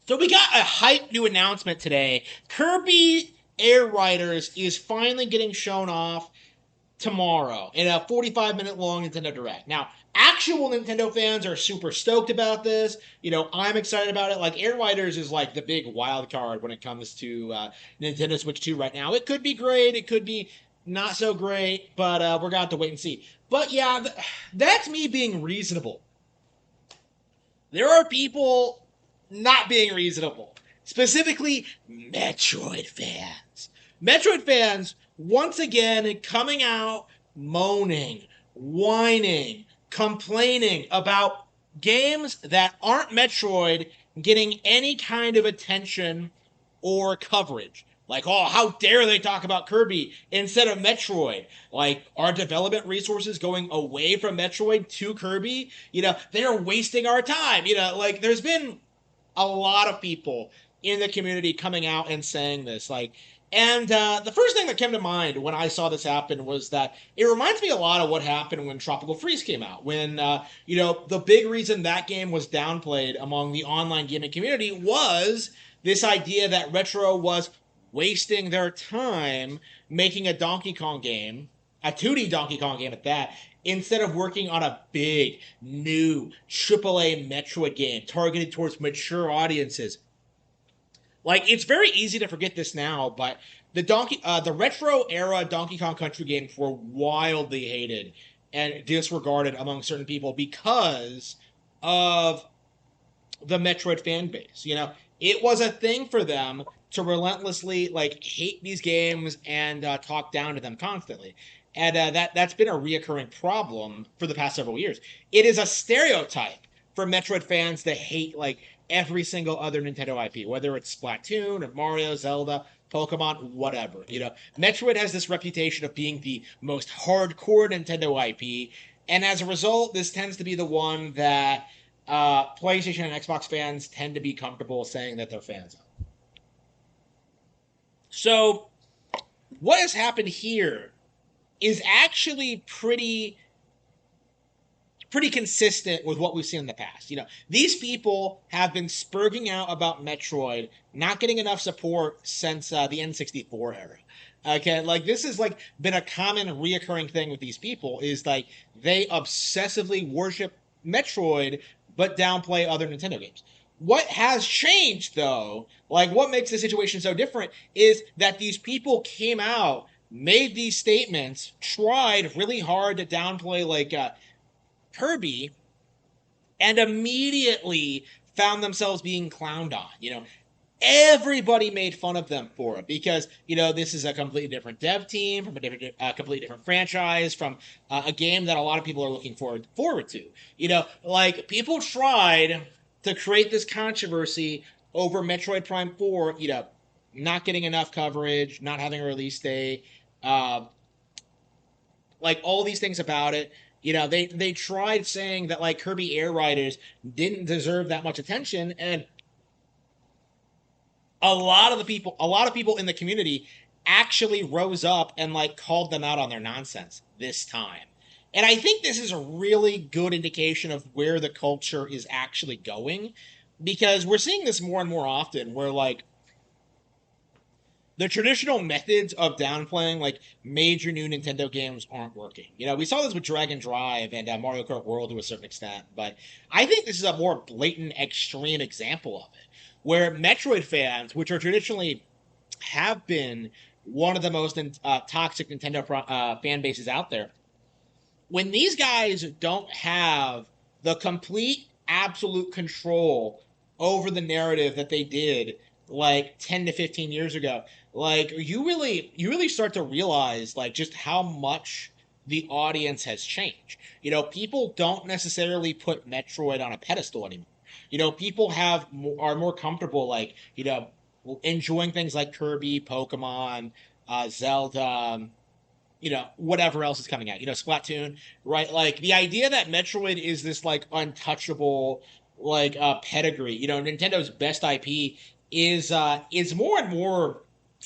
So we got a hype new announcement today. Kirby Air Riders is finally getting shown off tomorrow in a 45-minute long Nintendo Direct. Now, actual Nintendo fans are super stoked about this. I'm excited about it. Like, Air Riders is like the big wild card when it comes to Nintendo Switch 2 right now. It could be great, it could be not so great, but we're going to have to wait and see. But yeah, that's me being reasonable. There are people not being reasonable. Specifically, Metroid fans. Metroid fans, once again, coming out moaning, whining, complaining about games that aren't Metroid getting any kind of attention or coverage. Like, oh, how dare they talk about Kirby instead of Metroid? Like, are development resources going away from Metroid to Kirby? They're wasting our time. Like, there's been a lot of people in the community coming out and saying this. And the first thing that came to mind when I saw this happen was that it reminds me a lot of what happened when Tropical Freeze came out. When, the big reason that game was downplayed among the online gaming community was this idea that Retro was wasting their time making a Donkey Kong game, a 2D Donkey Kong game at that, instead of working on a big, new AAA Metroid game targeted towards mature audiences. Like, it's very easy to forget this now, but the retro era Donkey Kong Country games were wildly hated and disregarded among certain people because of the Metroid fan base. It was a thing for them to relentlessly hate these games and talk down to them constantly. And that's been a reoccurring problem for the past several years. It is a stereotype for Metroid fans to hate every single other Nintendo IP, whether it's Splatoon or Mario, Zelda, Pokemon, whatever. Metroid has this reputation of being the most hardcore Nintendo IP, and as a result, this tends to be the one that PlayStation and Xbox fans tend to be comfortable saying that they're fans of. So, what has happened here is actually pretty consistent with what we've seen in the past. These people have been spurging out about Metroid not getting enough support since the N64 era. Okay, this has been a common reoccurring thing with these people is they obsessively worship Metroid but downplay other Nintendo games. What has changed though, what makes the situation so different is that these people came out, made these statements, tried really hard to downplay Kirby, and immediately found themselves being clowned on. Everybody made fun of them for it because this is a completely different dev team from a completely different franchise from a game that a lot of people are looking forward to. People tried to create this controversy over Metroid Prime 4. Not getting enough coverage, not having a release date, all these things about it. They tried saying that Kirby Air Riders didn't deserve that much attention, and a lot of people in the community actually rose up and called them out on their nonsense this time. And I think this is a really good indication of where the culture is actually going, because we're seeing this more and more often where the traditional methods of downplaying major new Nintendo games aren't working. We saw this with Dragon Drive and Mario Kart World to a certain extent, but I think this is a more blatant, extreme example of it, where Metroid fans, which are traditionally have been one of the most toxic Nintendo fan bases out there, when these guys don't have the complete, absolute control over the narrative that they did 10 to 15 years ago, you really start to realize just how much the audience has changed. People don't necessarily put Metroid on a pedestal anymore. People are more comfortable enjoying things like Kirby, Pokemon, Zelda, whatever else is coming out, Splatoon, right? The idea that Metroid is this untouchable pedigree, Nintendo's best IP is more and more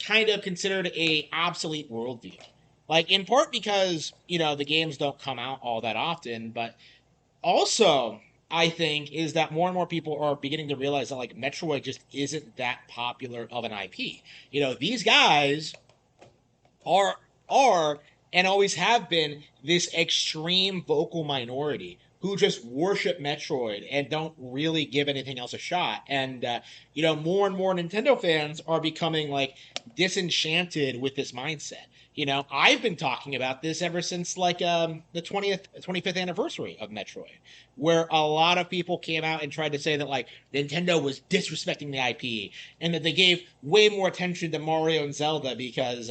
kind of considered a obsolete worldview. In part because, the games don't come out all that often, but also I think, is that more and more people are beginning to realize that like Metroid just isn't that popular of an IP. These guys are are and always have been this extreme vocal minority who just worship Metroid and don't really give anything else a shot. And more and more Nintendo fans are becoming like disenchanted with this mindset. I've been talking about this ever since like the 25th anniversary of Metroid, where a lot of people came out and tried to say that like Nintendo was disrespecting the IP and that they gave way more attention to Mario and Zelda because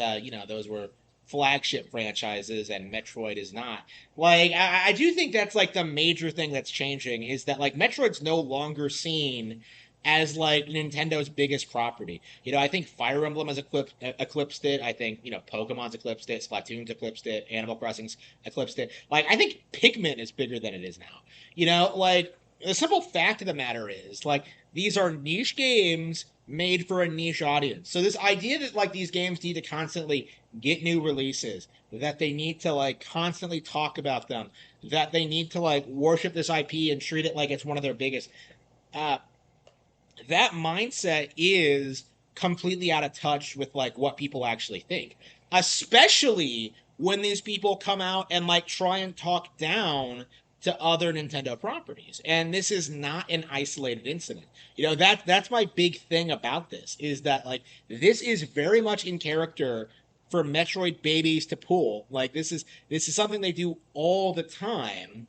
those were flagship franchises and Metroid is not. Like I do think that's like the major thing that's changing is that like Metroid's no longer seen as like Nintendo's biggest property. I think Fire Emblem has eclipsed it. I think Pokemon's eclipsed it. Splatoon's eclipsed it. Animal Crossing's eclipsed it. Like I think Pikmin is bigger than it is now. Like the simple fact of the matter is like these are niche games made for a niche audience. So this idea that like these games need to constantly get new releases, that they need to like constantly talk about them, that they need to like worship this IP and treat it like it's one of their biggest. Uh, that mindset is completely out of touch with like what people actually think, especially when these people come out and like try and talk down to other Nintendo properties. And this is not an isolated incident. That's my big thing about this is that like this is very much in character for Metroid babies to pull. Like this is something they do all the time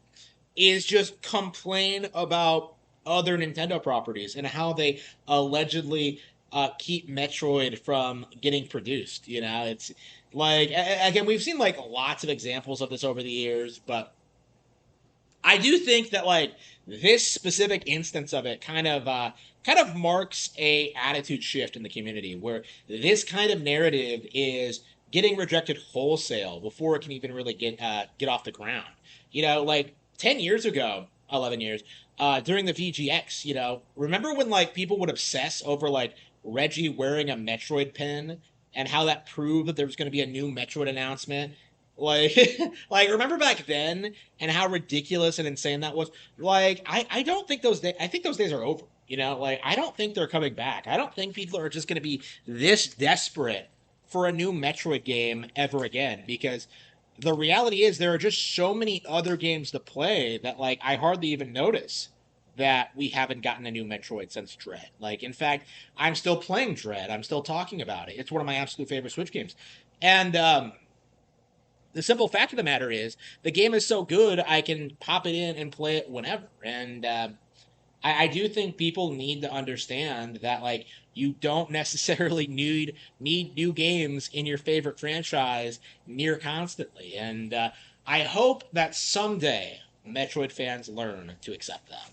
is just complain about other Nintendo properties and how they allegedly keep Metroid from getting produced. It's like again we've seen like lots of examples of this over the years, but I do think that like this specific instance of it kind of marks a attitude shift in the community where this kind of narrative is getting rejected wholesale before it can even really get off the ground. Like 10 years ago, 11 years, during the VGX, remember when like people would obsess over like Reggie wearing a Metroid pin and how that proved that there was going to be a new Metroid announcement? Like, like remember back then and how ridiculous and insane that was? Like, I don't think those days. I think those days are over. Like I don't think they're coming back. I don't think people are just going to be this desperate for a new Metroid game ever again because the reality is there are just so many other games to play that like I hardly even notice that we haven't gotten a new Metroid since Dread. Like in fact, I'm still playing Dread. I'm still talking about it. It's one of my absolute favorite Switch games. And the simple fact of the matter is the game is so good I can pop it in and play it whenever. And I do think people need to understand that like you don't necessarily need new games in your favorite franchise near constantly. And I hope that someday Metroid fans learn to accept that.